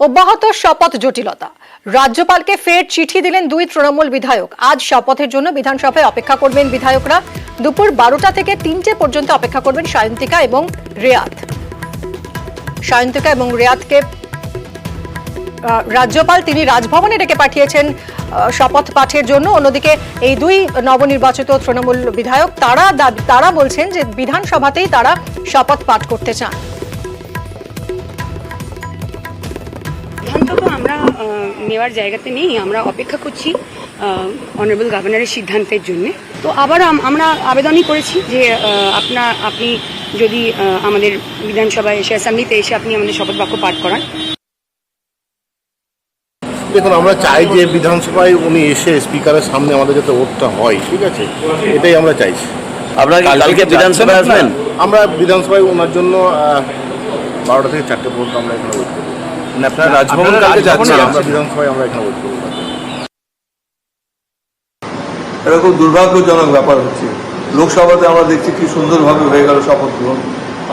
অব্যাহত শপথ জটিলতা। রাজ্যপালকে ফের চিঠি দিলেন দুই তৃণমূল বিধায়ক। আজ শপথের জন্য বিধানসভায় অপেক্ষা করবেন বিধায়করা। দুপুর 12টা থেকে 3টে পর্যন্ত অপেক্ষা করবেন সায়ন্তিকা এবং রেয়াতকে রাজ্যপাল তিনি রাজভবনে ডেকে পাঠিয়েছেন শপথ পাঠের জন্য। অন্যদিকে এই দুই নবনির্বাচিত তৃণমূল বিধায়ক তারা বলছেন যে বিধানসভাতেই তারা শপথ পাঠ করতে চান। সিদ্ধান্ত তো আমরা নেওয়ার জায়গাতে নেই, আমরা অপেক্ষা করছি অনারেবল গভর্নরের সিদ্ধান্তের জন্য। তো আবার আমরা আবেদনই করেছি যে আপনি যদি আমাদের বিধানসভায় এসে অ্যাসেম্বলিতে এসে আপনি আমাদের শপথ বাক্য পাঠ করান। দেখুন, আমরা চাই যে বিধানসভায় উনি এসে স্পিকারের সামনে আমাদের যাতে ওঠটা হয়, ঠিক আছে, এটাই আমরা চাইছি। আপনারা কালকে বিধানসভায় আসবেন? আমরা বিধানসভায় ওনার জন্য 12টা থেকে 4টে পর্যন্ত আমরা এখানে ওয়েট করবো। আপনারা রাজভবন কালকে যাচ্ছেন? আমরা বিধানসভায় আমরা এখানে ওয়েট করবো। এরকম দুর্ভাগ্যজনক ব্যাপার হচ্ছে। লোকসভাতে আমরা দেখছি কি সুন্দরভাবে হয়ে গেল শপথ গ্রহণ।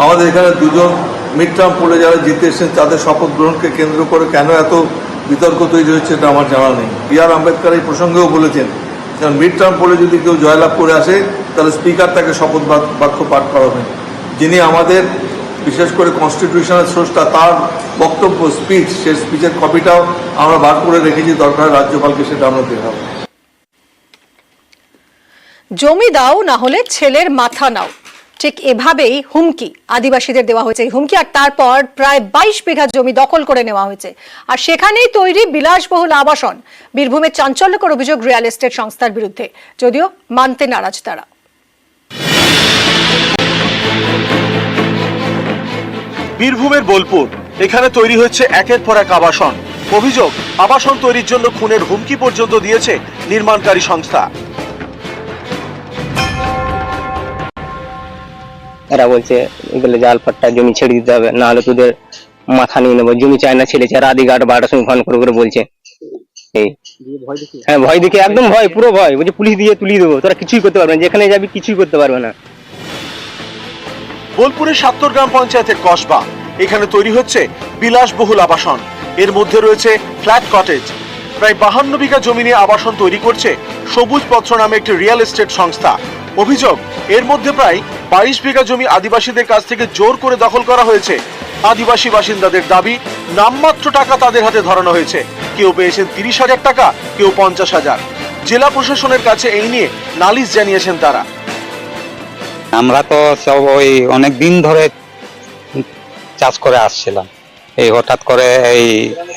আমাদের এখানে দুজন মিড টার্ম পোলে যারা জিতে এসেছেন তাদের শপথ গ্রহণকে কেন্দ্র করে কেন এত বিতর্ক তৈরি হচ্ছে এটা আমার জানা নেই। B.R. আম্বেদকর এই প্রসঙ্গেও বলেছেন, কারণ মিড টার্ম পোলে যদি কেউ জয়লাভ করে আসে তাহলে স্পিকার তাকে শপথ বাক্য পাঠ করাবেন। যিনি আমাদের বিশেষ করে কনস্টিটিউশনের স্রষ্টা, তার বক্তব্য স্পিচ, সেই স্পিচের কপিটাও আমরা বার করে রেখেছি, দরকার রাজ্যপালকে সেটা আমরা দেখাবো। জমি দাও না হলে ছেলের মাথা নাও, ঠিক এভাবেই হুমকি আদিবাসীদের দেওয়া হয়েছে। হুমকি আর তারপর প্রায় 22 বিঘা জমি দখল করে নেওয়া হয়েছে। আর সেখানেই তৈরি বিলাসবহুল আবাসন। বীরভূমের চাঞ্চল্যকর অভিযোগ রিয়েল এস্টেট সংস্থার বিরুদ্ধে, যদিও মানতে নারাজ তারা। বীরভূমের বোলপুর, এখানে তৈরি হচ্ছে একের পর এক আবাসন। অভিযোগ, আবাসন তৈরির জন্য খুনের হুমকি পর্যন্ত দিয়েছে নির্মাণকারী সংস্থা। এরা বলছে এগুলো জাল পাট্টা জমি ছেড়ে দিতে হবে, না হলে তোদের মাথা নিয়ে নেবো। জমি চায় না ছেড়েছে, রাধিঘাট 12টার সময় ফোন করে বলছে। হ্যাঁ, ভয় দেখে একদম ভয়, পুরো ভয়। বলছে পুলিশ দিয়ে তুলিয়ে দেবো, তোরা কিছুই করতে পারবে না, যেখানে যাবি কিছুই করতে পারবে না। বোলপুরের ৭০ গ্রাম পঞ্চায়েতের কসবা, এখানে তৈরি হচ্ছে বিলাসবহুল আবাসন। এর মধ্যে রয়েছে ফ্ল্যাট কটেজ। প্রায় 52 বিঘা জমি নিয়ে আবাসন তৈরি করছে সবুজ পত্র নামে একটি রিয়েল এস্টেট সংস্থা। অভিযোগ, এর মধ্যে প্রায় 22 বিঘা জমি আদিবাসীদের কাছ থেকে জোর করে দখল করা হয়েছে। আদিবাসী বাসিন্দাদের দাবি, নামমাত্র টাকা তাদের হাতে ধরানো হয়েছে। কেউ পেয়েছেন 30,000 টাকা, কেউ 50,000। জেলা প্রশাসনের কাছে এই নিয়ে নালিশ জানিয়েছেন তারা। আমরা তো সব ওই অনেক দিন ধরে চাষ করে আসছিলাম, এই হঠাৎ করে এই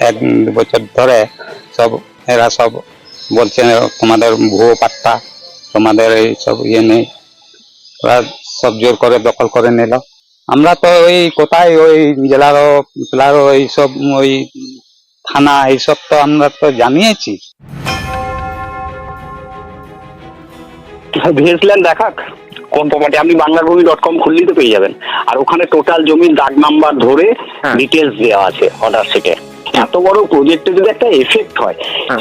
1 বছর ধরে সব এরা সব বলছে তোমাদের ভুয়ো পাট্টা, তোমাদের এই সব ইয়ে নেই। ওরা সব জোর করে দখল করে নিল। আমরা তো ওই কোথায় ওই জেলারও এইসব ওই থানা এইসব তো আমরা তো জানিয়েছি। ভিএসল্যান্ড দেখাক কোন প্রপার্টি, আপনি বাংলাভূমি.com খুললেই তো পেয়ে যাবেন। আর ওখানে টোটাল জমির দাগ নাম্বার ধরে ডিটেলস দেওয়া আছে অর্ডার শিটে। এত বড় প্রজেক্টে যদি একটা এফেক্ট হয়,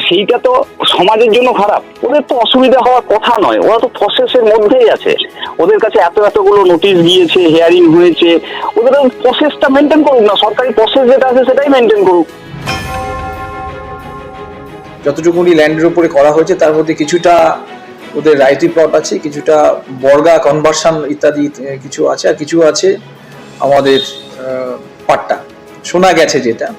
সেইটা তো সমাজের জন্য খারাপ। ওদের তো অসুবিধা হওয়ার কথা নয়, ওরা তো প্রসেসের মধ্যেই আছে। ওদের কাছে এতগুলো নোটিশ দিয়েছে, হিয়ারিং হয়েছে, ওদের প্রসেসটা মেনটেন করুক না। সরকারি প্রসেস যেটা আছে সেটাই মেনটেন করুক। যতটুকুনি ল্যান্ডের উপরে করা হয়েছে তার মধ্যে কিছুটা ওদের রাইতি প্লট আছে, কিছুটা বর্গা কনভার্সন ইত্যাদি কিছু আছে, আর কিছু আছে আমাদের পাট্টা শোনা গেছে যেটা।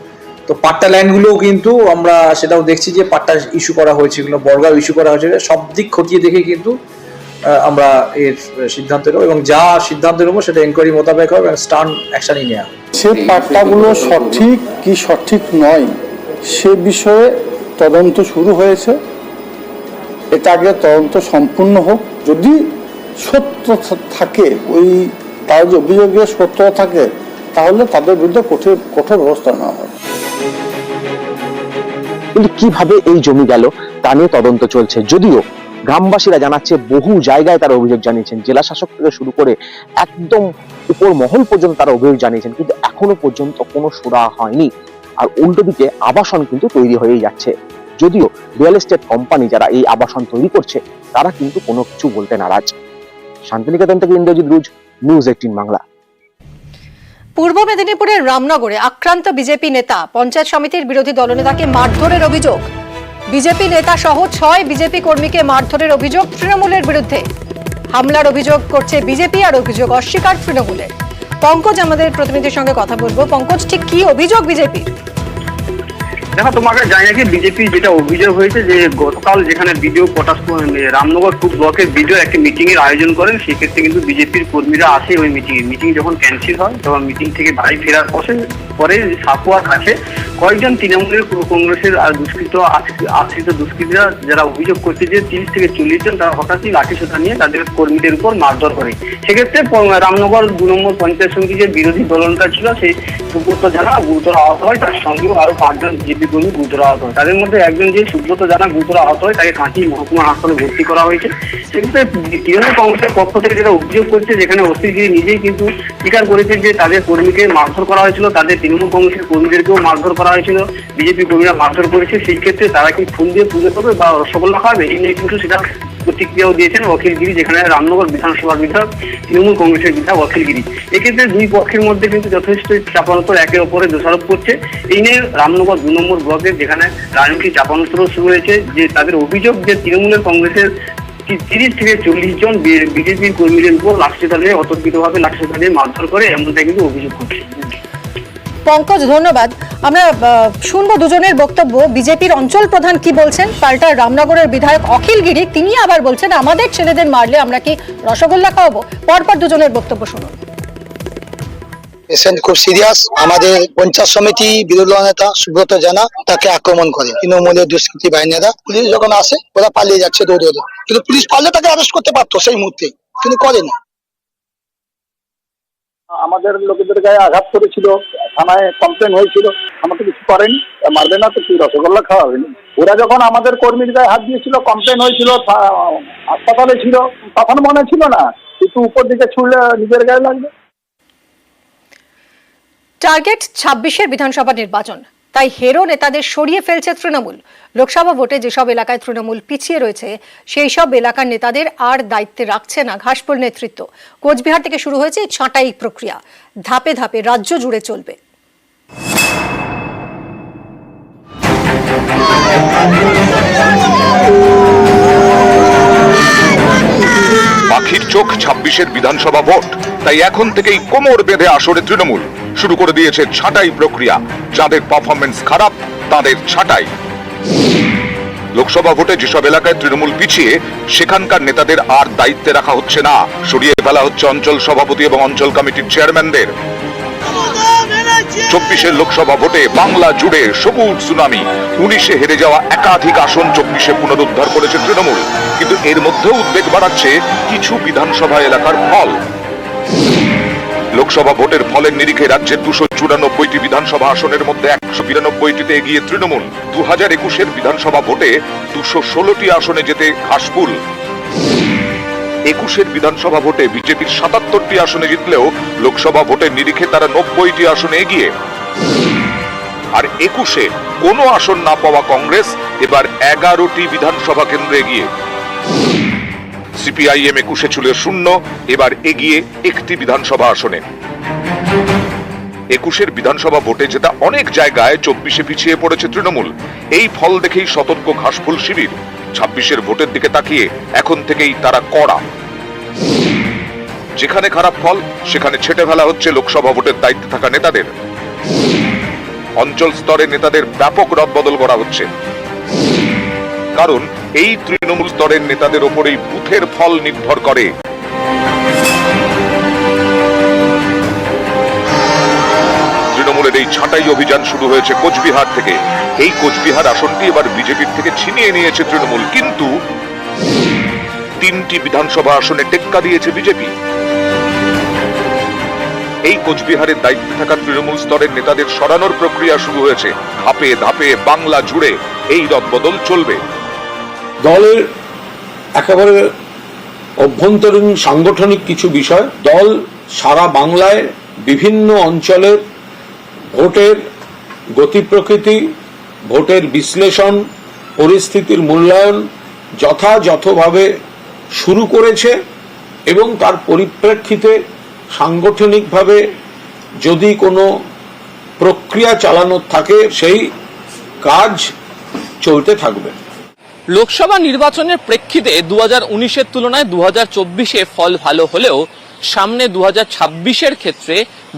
তো পাট্টা ল্যান্ডগুলোও কিন্তু আমরা সেটাও দেখছি যে পাট্টা ইস্যু করা হয়েছে, এগুলো বর্গাও ইস্যু করা হয়েছে। সব দিক খতিয়ে দেখে কিন্তু আমরা এর সিদ্ধান্ত নেব, এবং যা সিদ্ধান্ত নেবো সেটা এনকোয়ারি মোতাবেক হবে এবং স্টার্ন অ্যাকশনই নেওয়া হবে। সে পাট্টাগুলো সঠিক কি সঠিক নয় সে বিষয়ে তদন্ত শুরু হয়েছে। এটা আগে তদন্ত সম্পূর্ণ হোক। যদি সত্য থাকে, ওই তার যে অভিযোগের সত্য থাকে, তাহলে তাদের বিরুদ্ধে কঠোর ব্যবস্থা নেওয়া হবে। কিন্তু কিভাবে এই জমি গেল তা নিয়ে তদন্ত চলছে। যদিও গ্রামবাসীরা জানাচ্ছে বহু জায়গায় তারা অভিযোগ জানিয়েছেন, জেলা শাসক থেকে শুরু করে একদম উপর মহল পর্যন্ত তারা অভিযোগ জানিয়েছেন, কিন্তু এখনো পর্যন্ত কোনো সুরাহা হয়নি। আর উল্টো দিকে আবাসন কিন্তু তৈরি হয়েই যাচ্ছে। যদিও রিয়েল এস্টেট কোম্পানি যারা এই আবাসন তৈরি করছে তারা কিন্তু কোনো কিছু বলতে নারাজ। শান্তিনিকেতন থেকে ইন্দ্রজিৎ রুজ, নিউজ 18 বাংলা। পূর্ব মেদিনীপুরের রামনগরে আক্রান্ত বিজেপি নেতা পঞ্চায়েত সমিতির বিরোধী দলনেতাকে মারধরের অভিযোগ। বিজেপি নেতা সহ 6 বিজেপি কর্মীকে মারধরের অভিযোগ তৃণমূলের বিরুদ্ধে। হামলার অভিযোগ করছে বিজেপি আর অভিযোগ অস্বীকার তৃণমূলের। পঙ্কজ আমাদের প্রতিনিধির সঙ্গে কথা বলবো। পঙ্কজ, ঠিক কি অভিযোগ বিজেপির? দেখো, তোমাকে জানি নাকি বিজেপি যেটা অভিযোগ হয়েছে যে গতকাল যেখানে বিডিও রামনগর 2 ব্লকের বিডিও একটি মিটিং এর আয়োজন করেন, সেক্ষেত্রে কিন্তু বিজেপির কর্মীরা আসে ওই মিটিং যখন ক্যান্সেল হয় তখন মিটিং থেকে বাড়ি ফেরার পরে সাকুয়ার কাছে কয়েকজন তৃণমূলের কংগ্রেসের আশ্রিত দুষ্কৃতীরা যারা অভিযোগ করছে যে 30 থেকে 40 জন তারা হঠাৎই লাঠিসোঁটা নিয়ে তাদের কর্মীদের উপর মারধর করে। সেক্ষেত্রে রামনগর 2 নম্বর পঞ্চায়েত সমিতি যে বিরোধী দলনেতা ছিল সেই সুব্রত জানা গুরুতর আহত হয়, তার সঙ্গেও আরো 5 জন বিজেপি কর্মী গুরুতর আহত হয়। তাদের মধ্যে একজন যে সুব্রত জানা গুরুতর আহত হয় তাকে কাঁচি মহকুমা হাসপাতালে ভর্তি করা হয়েছে। সেক্ষেত্রে তৃণমূল কংগ্রেসের পক্ষ থেকে যেটা অভিযোগ করছে, যেখানে অস্ত্রগিরি নিজেই কিন্তু স্বীকার করেছে যে তাদের কর্মীকে মারধর করা হয়েছিল, তাদের তৃণমূল কংগ্রেসের কর্মীদেরকেও মারধর করা হয়েছিল, বিজেপি কর্মীরা মারধর করেছে। সেই ক্ষেত্রে তারা কি ফুল দিয়ে পুজো করবে বা রসগোল্লা খাবে, এই নিয়ে কিন্তু সেটা প্রতিক্রিয়াও দিয়েছেন অখিলগিরি, যেখানে রামনগর বিধানসভার বিধায়ক তৃণমূল কংগ্রেসের বিধায়ক অখিলগিরি। এক্ষেত্রে 2 পক্ষের মধ্যে কিন্তু যথেষ্ট চাপানোত্তর একে অপরের দোষারোপ করছে। এই নিয়ে রামনগর 2 নম্বর ব্লকের যেখানে রাজনৈতিক চাপানোত্তর শুরু হয়েছে, যে তাদের অভিযোগ যে তৃণমূলের কংগ্রেসের 30 থেকে 40 জন বিজেপির কর্মীদের উপর লাঠিসোঁটা নিয়ে অতর্কিতভাবে লাঠিসোঁটা দিয়ে মারধর করে, এমনটা কিন্তু অভিযোগ করছে। পঙ্কজ, ধন্যবাদ। আমরা শুনবো দুজনের বক্তব্য। বিজেপির অঞ্চল প্রধান কি বলছেন, পাল্টা রামনগরের বিধায়ক অখিলগিরি তিনি আবার বলছেন আমাদের ছেলেদের মারলে আমরা কি রসগোল্লা খাওয়াবো। পরপর দুজনের বক্তব্য শুনুন। পেশেন্ট খুব সিরিয়াস। আমাদের পঞ্চায়েত সমিতি বিরোধী দলনেতা সুব্রত জানা তাকে আক্রমণ করে তৃণমূলের দুষ্কৃতী বাহিনীরা। পুলিশ যখন আসে ওরা পালিয়ে যাচ্ছে দৌড়ে দৌড়ে, কিন্তু পুলিশ পারলে তাকে অ্যারেস্ট করতে পারতো সেই মুহূর্তে, কিন্তু করেনি। আমাদের লোকেদের গায়ে আঘাত করেছিল, থানায় কমপ্লেন হয়েছিল, আমাকে কিছু করেনি। মারবে না তো কি রসগোল্লা খাওয়াবে? ওরা যখন আমাদের কর্মীর গায়ে হাত দিয়েছিল, কমপ্লেন হয়েছিল, হাসপাতালে ছিল, তখন মনে ছিল না, কিন্তু উপর দিকে ছুড়লে নিজের গায়ে লাগবে। টার্গেট 26-এর বিধানসভা নির্বাচন, তাই হেরো নেতাদের সরিয়ে ফেলছে তৃণমূল। লোকসভা ভোটে যেসব এলাকায় তৃণমূল পিছিয়ে রয়েছে সেই সব এলাকার নেতাদের আর দায়িত্বে রাখছে না ঘাসফুল নেতৃত্ব। কোচবিহার থেকে শুরু হয়েছে ছাঁটাই প্রক্রিয়া, ধাপে ধাপে রাজ্য জুড়ে চলবে। পাখির চোখ 26-এর বিধানসভা ভোট, তাই এখন থেকেই কোমর বেঁধে আসরে তৃণমূল শুরু করে দিয়েছে ছাঁটাই প্রক্রিয়া। যাদের পারফরমেন্স খারাপ তাদের ছাঁটাই। লোকসভা ভোটে যেসব এলাকায় তৃণমূল পিছিয়ে সেখানকার নেতাদের আর দায়িত্বে রাখা হচ্ছে না, সরিয়ে ফেলা হচ্ছে অঞ্চল সভাপতি এবং অঞ্চল কমিটির চেয়ারম্যানদের। 24-এর লোকসভা ভোটে বাংলা জুড়ে সবুজ সুনামি। 19-এ হেরে যাওয়া একাধিক আসন 24-এ পুনরুদ্ধার করেছে তৃণমূল, কিন্তু এর মধ্যেও উদ্বেগ বাড়াচ্ছে কিছু বিধানসভা এলাকার ফল। লোকসভা ভোটের ফলের নিরিখে রাজ্যের 294টি বিধানসভা আসনের মধ্যে 192টিতে এগিয়ে তৃণমূল। 2021-এর বিধানসভা ভোটে 216টি আসনে যেতে ঘাসফুল। 21-এর বিধানসভা ভোটে বিজেপির 77টি আসনে জিতলেও লোকসভা ভোটের নিরিখে তারা 90টি আসনে এগিয়ে। আর 21-এ কোনো আসন না পাওয়া কংগ্রেস এবার 11টি বিধানসভা কেন্দ্রে এগিয়ে। সিপিআইএম 21-এ ছিল 0, এবার এগিয়ে একটি বিধানসভা আসনে। 21-এর বিধানসভা ভোটে যেটা অনেক জায়গায় 24-এ পিছিয়ে পড়েছে তৃণমূল। এই ফল দেখেই সতর্ক ঘাসফুল শিবির। 26-এর ভোটের দিকে তাকিয়ে এখন থেকেই তারা কড়া। যেখানে খারাপ ফল সেখানে ছেটে ফেলা হচ্ছে লোকসভা ভোটের দায়িত্বে থাকা নেতাদের। অঞ্চল স্তরে নেতাদের ব্যাপক রদবদল করা হচ্ছে, কারণ এই তৃণমূল স্তরের নেতাদের ওপরেই বুথের ফল নির্ভর করে। তৃণমূলের এই ছাঁটাই অভিযান শুরু হয়েছে কোচবিহার থেকে। এই কোচবিহার আসনটি এবার বিজেপির থেকে ছিনিয়ে নিয়েছে তৃণমূল, কিন্তু 3টি বিধানসভা আসনে টেক্কা দিয়েছে বিজেপি। এই কোচবিহারের দায়িত্বে থাকা তৃণমূল স্তরের নেতাদের সরানোর প্রক্রিয়া শুরু হয়েছে। ধাপে ধাপে বাংলা জুড়ে এই রদবদল চলবে। দলের একেবারে অভ্যন্তরীণ সাংগঠনিক কিছু বিষয়, দল সারা বাংলায় বিভিন্ন অঞ্চলের ভোটের গতি প্রকৃতি, ভোটের বিশ্লেষণ, পরিস্থিতির মূল্যায়ন যথাযথভাবে শুরু করেছে এবং তার পরিপ্রেক্ষিতে সাংগঠনিকভাবে যদি কোনো প্রক্রিয়া চালানো থাকে সেই কাজ চলতে থাকবে। লোকসভা নির্বাচনের প্রেক্ষিতে 2019-এর তুলনায় 2024-এ ফল ভালো হলেও সামনে 2026-এর ক্ষেত্রে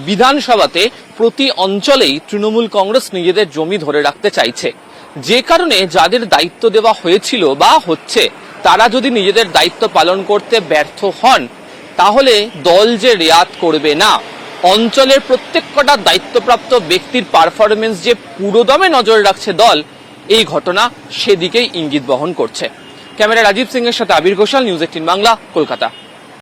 বিধানসভাতে প্রতি অঞ্চলেই তৃণমূল কংগ্রেস নিজেদের জমি ধরে রাখতে চাইছে, যে কারণে যাদের দায়িত্ব দেওয়া হয়েছিল বা হচ্ছে তারা যদি নিজেদের দায়িত্ব পালন করতে ব্যর্থ হন তাহলে দল যে রেয়াত করবে না, অঞ্চলের প্রত্যেক কটা দায়িত্বপ্রাপ্ত ব্যক্তির পারফরমেন্স যে পুরোদমে নজর রাখছে দল, এই ঘটনা সেদিকেই ইঙ্গিত বহন করছে। ক্যামেরা রাজীব সিং এর সাথে আবির ঘোষাল, নিউজ 18 বাংলা, কলকাতা।